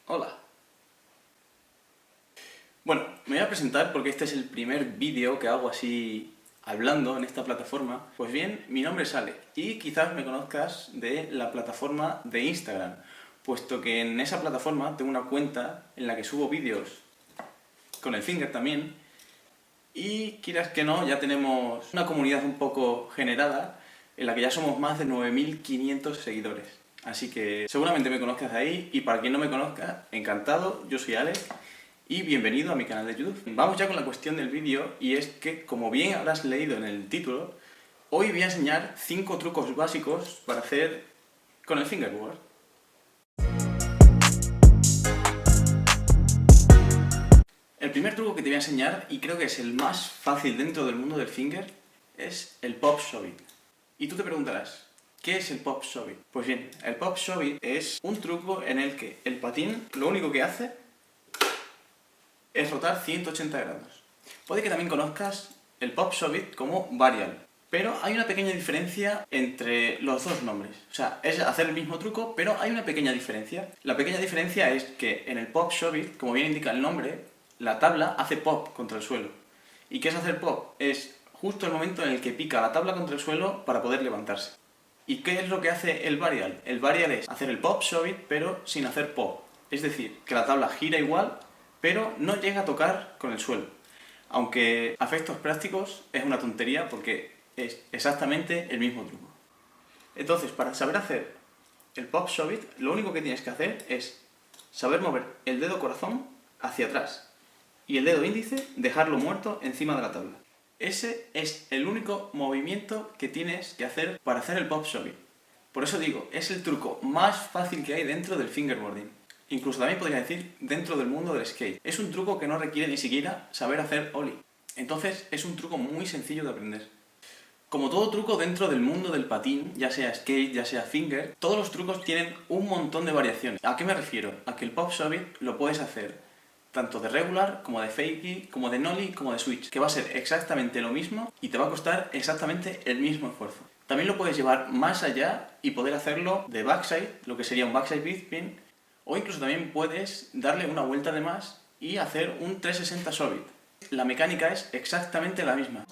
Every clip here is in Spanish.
Hola. Bueno, me voy a presentar porque este es el primer vídeo que hago así hablando en esta plataforma. Pues bien, mi nombre es Ale y quizás me conozcas de la plataforma de Instagram, puesto que en esa plataforma tengo una cuenta en la que subo vídeos con el Finger también y quieras que no, ya tenemos una comunidad un poco generada en la que ya somos más de 9.500 seguidores. Así que seguramente me conozcas de ahí y para quien no me conozca, encantado, yo soy Alex y bienvenido a mi canal de YouTube. Vamos ya con la cuestión del vídeo y es que, como bien habrás leído en el título, hoy voy a enseñar 5 trucos básicos para hacer con el fingerboard. El primer truco que te voy a enseñar, y creo que es el más fácil dentro del mundo del finger, es el pop shove it. Y tú te preguntarás, ¿qué es el pop shove it? Pues bien, el pop shove it es un truco en el que el patín lo único que hace es rotar 180 grados. Puede que también conozcas el pop shove it como varial, pero hay una pequeña diferencia entre los dos nombres. O sea, es hacer el mismo truco, pero hay una pequeña diferencia. La pequeña diferencia es que en el pop shove it, como bien indica el nombre, la tabla hace pop contra el suelo. ¿Y qué es hacer pop? Es justo el momento en el que pica la tabla contra el suelo para poder levantarse. ¿Y qué es lo que hace el varial? El varial es hacer el pop shove it, pero sin hacer pop. Es decir, que la tabla gira igual, pero no llega a tocar con el suelo. Aunque a efectos prácticos es una tontería porque es exactamente el mismo truco. Entonces, para saber hacer el pop shove it, lo único que tienes que hacer es saber mover el dedo corazón hacia atrás y el dedo índice dejarlo muerto encima de la tabla. Ese es el único movimiento que tienes que hacer para hacer el pop shove it. Por eso digo, es el truco más fácil que hay dentro del fingerboarding. Incluso también podría decir dentro del mundo del skate. Es un truco que no requiere ni siquiera saber hacer ollie. Entonces es un truco muy sencillo de aprender. Como todo truco dentro del mundo del patín, ya sea skate, ya sea finger, todos los trucos tienen un montón de variaciones. ¿A qué me refiero? A que el pop shove it lo puedes hacer tanto de regular, como de fakie, como de nollie, como de switch, que va a ser exactamente lo mismo y te va a costar exactamente el mismo esfuerzo. También lo puedes llevar más allá y poder hacerlo de backside, lo que sería un backside bispin, o incluso también puedes darle una vuelta de más y hacer un 360 shove it. La mecánica es exactamente la misma.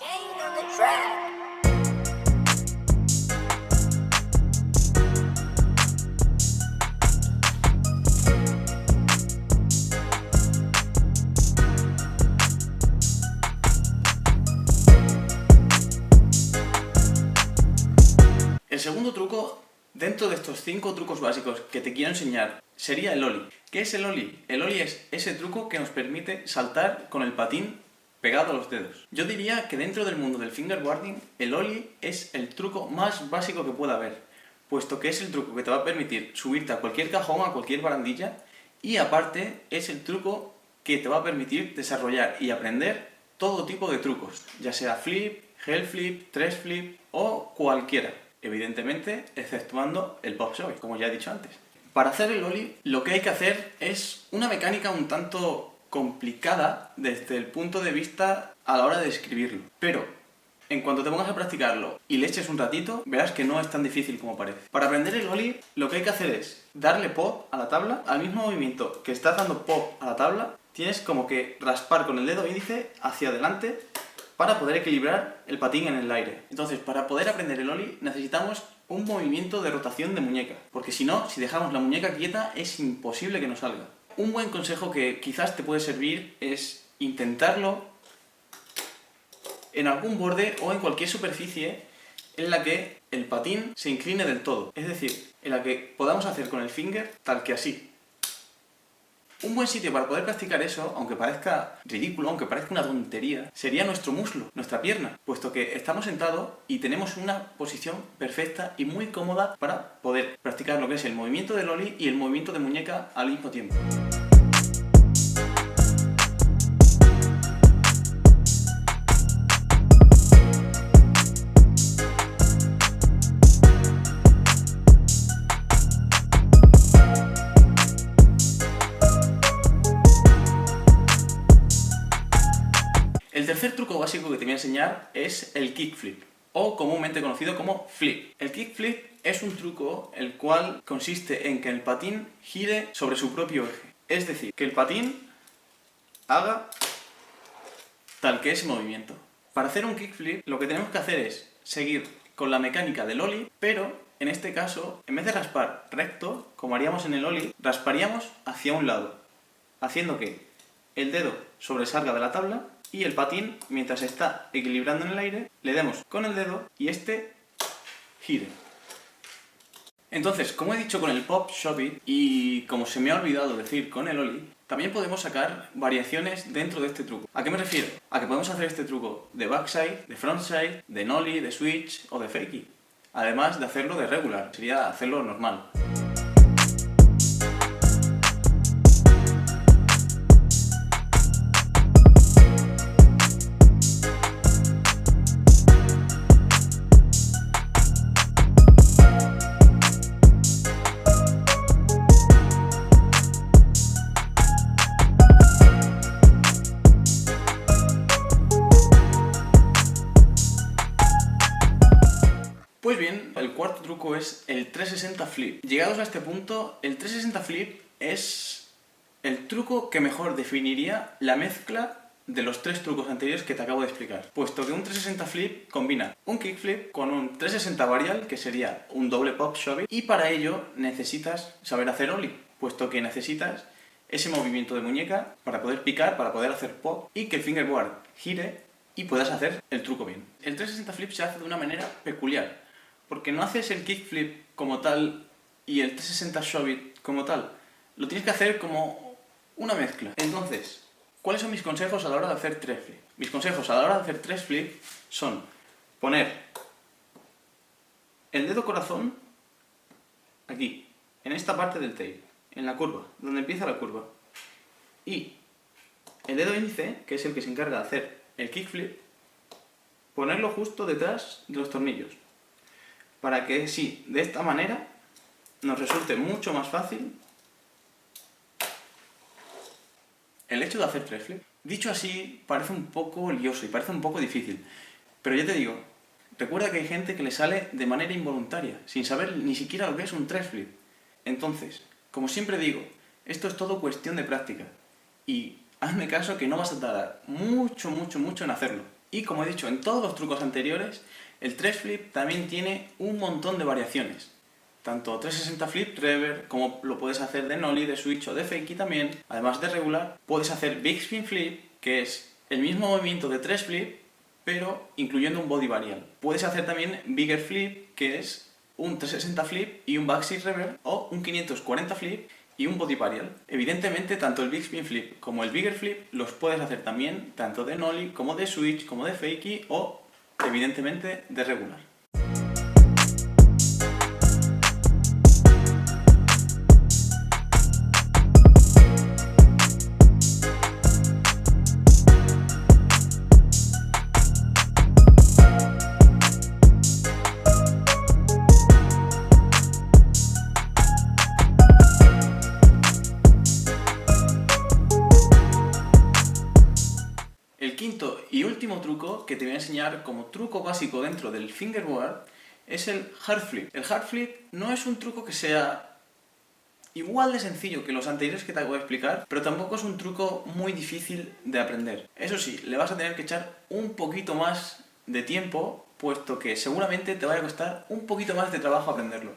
El segundo truco, dentro de estos 5 trucos básicos que te quiero enseñar, sería el ollie. ¿Qué es el ollie? El ollie es ese truco que nos permite saltar con el patín pegado a los dedos. Yo diría que dentro del mundo del fingerboarding, el ollie es el truco más básico que pueda haber, puesto que es el truco que te va a permitir subirte a cualquier cajón, a cualquier barandilla, y aparte es el truco que te va a permitir desarrollar y aprender todo tipo de trucos, ya sea flip, hell flip, tres flip o cualquiera. Evidentemente, exceptuando el pop shove, como ya he dicho antes. Para hacer el ollie, lo que hay que hacer es una mecánica un tanto complicada desde el punto de vista a la hora de describirlo. Pero, en cuanto te pongas a practicarlo y le eches un ratito, verás que no es tan difícil como parece. Para aprender el ollie, lo que hay que hacer es darle pop a la tabla, al mismo movimiento que estás dando pop a la tabla, tienes como que raspar con el dedo índice hacia adelante para poder equilibrar el patín en el aire. Entonces, para poder aprender el ollie necesitamos un movimiento de rotación de muñeca, porque si no, si dejamos la muñeca quieta, es imposible que nos salga. Un buen consejo que quizás te puede servir es intentarlo en algún borde o en cualquier superficie en la que el patín se incline del todo, es decir, en la que podamos hacer con el finger tal que así. Un buen sitio para poder practicar eso, aunque parezca ridículo, aunque parezca una tontería, sería nuestro muslo, nuestra pierna, puesto que estamos sentados y tenemos una posición perfecta y muy cómoda para poder practicar lo que es el movimiento del ollie y el movimiento de muñeca al mismo tiempo. El tercer truco básico que te voy a enseñar es el kickflip, o comúnmente conocido como flip. El kickflip es un truco el cual consiste en que el patín gire sobre su propio eje. Es decir, que el patín haga tal que ese movimiento. Para hacer un kickflip lo que tenemos que hacer es seguir con la mecánica del ollie, pero en este caso, en vez de raspar recto, como haríamos en el ollie, rasparíamos hacia un lado, haciendo que el dedo sobresalga de la tabla y el patín, mientras está equilibrando en el aire, le demos con el dedo y este gire. Entonces, como he dicho con el pop shove it y como se me ha olvidado decir con el ollie, también podemos sacar variaciones dentro de este truco. ¿A qué me refiero? A que podemos hacer este truco de backside, de frontside, de nollie, de switch o de fakie. Además de hacerlo de regular, sería hacerlo normal. Pues bien, el cuarto truco es el 360 flip. Llegados a este punto, el 360 flip es el truco que mejor definiría la mezcla de los tres trucos anteriores que te acabo de explicar. Puesto que un 360 flip combina un kickflip con un 360 varial, que sería un doble pop shove, y para ello necesitas saber hacer ollie, puesto que necesitas ese movimiento de muñeca para poder picar, para poder hacer pop, y que el fingerboard gire y puedas hacer el truco bien. El 360 flip se hace de una manera peculiar, porque no haces el kickflip como tal y el 360 shove it como tal. Lo tienes que hacer como una mezcla. Entonces, ¿cuáles son mis consejos a la hora de hacer 3 flip? Mis consejos a la hora de hacer 3 flip son poner el dedo corazón aquí, en esta parte del tail, en la curva, donde empieza la curva. Y el dedo índice, que es el que se encarga de hacer el kickflip, ponerlo justo detrás de los tornillos. Para que sí, de esta manera nos resulte mucho más fácil el hecho de hacer 3 flips. Dicho así, parece un poco lioso y parece un poco difícil. Pero ya te digo, recuerda que hay gente que le sale de manera involuntaria, sin saber ni siquiera lo que es un 3 flip. Entonces, como siempre digo, esto es todo cuestión de práctica. Y hazme caso que no vas a tardar mucho en hacerlo. Y como he dicho en todos los trucos anteriores, el 3 flip también tiene un montón de variaciones. Tanto 360 flip, reverse, como lo puedes hacer de nollie, de switch o de fakie también. Además de regular, puedes hacer big spin flip, que es el mismo movimiento de 3 flip, pero incluyendo un body varial. Puedes hacer también bigger flip, que es un 360 flip y un backseat reverse, o un 540 flip y un body varial. Evidentemente, tanto el big spin flip como el bigger flip los puedes hacer también tanto de nollie, como de switch, como de fakie o, evidentemente, de regular. El quinto y último truco que te voy a enseñar como truco básico dentro del fingerboard es el hard flip. El hard flip no es un truco que sea igual de sencillo que los anteriores que te voy a explicar, pero tampoco es un truco muy difícil de aprender. Eso sí, le vas a tener que echar un poquito más de tiempo, puesto que seguramente te vaya a costar un poquito más de trabajo aprenderlo.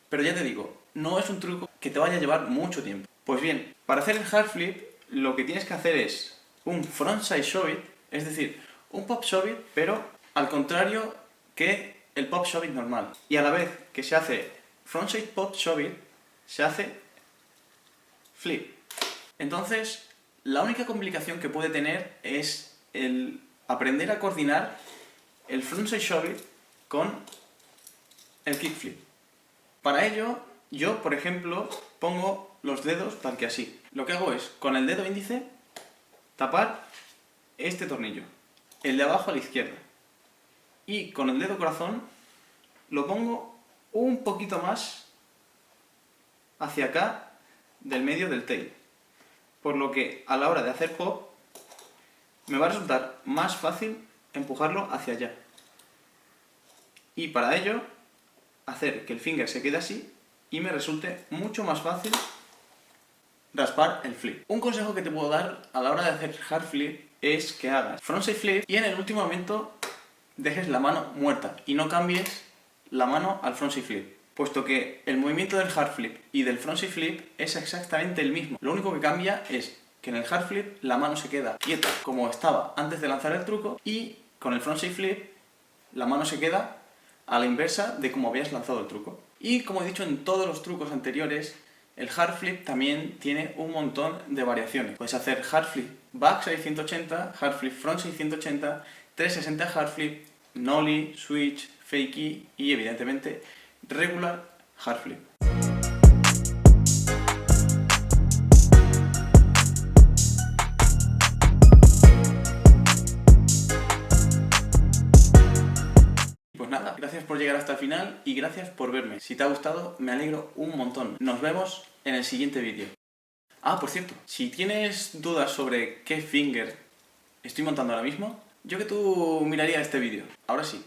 Pero ya te digo, no es un truco que te vaya a llevar mucho tiempo. Pues bien, para hacer el hard flip, lo que tienes que hacer es un frontside shove it, es decir, un pop shove it, pero al contrario que el pop shove it normal. Y a la vez que se hace frontside pop shove it, se hace flip. Entonces, la única complicación que puede tener es el aprender a coordinar el frontside shove it con el kickflip. Para ello, yo, por ejemplo, pongo los dedos tal que así. Lo que hago es, con el dedo índice, tapar este tornillo, el de abajo a la izquierda. Y con el dedo corazón lo pongo un poquito más hacia acá del medio del tail. Por lo que a la hora de hacer pop me va a resultar más fácil empujarlo hacia allá. Y para ello hacer que el finger se quede así y me resulte mucho más fácil raspar el flip. Un consejo que te puedo dar a la hora de hacer hard flip es que hagas frontside flip y en el último momento dejes la mano muerta y no cambies la mano al frontside flip, puesto que el movimiento del hard flip y del frontside flip es exactamente el mismo. Lo único que cambia es que en el hard flip la mano se queda quieta como estaba antes de lanzar el truco y con el frontside flip la mano se queda a la inversa de como habías lanzado el truco. Y como he dicho en todos los trucos anteriores, el hard flip también tiene un montón de variaciones. Puedes hacer hard flip backside 180, hard flip frontside 180, 360 hard flip, nollie, switch, fakie y evidentemente regular hard flip. Pues nada, gracias por llegar hasta el final y gracias por verme. Si te ha gustado, me alegro un montón. Nos vemos en el siguiente vídeo. Ah, por cierto, si tienes dudas sobre qué finger estoy montando ahora mismo, yo que tú miraría este vídeo. Ahora sí.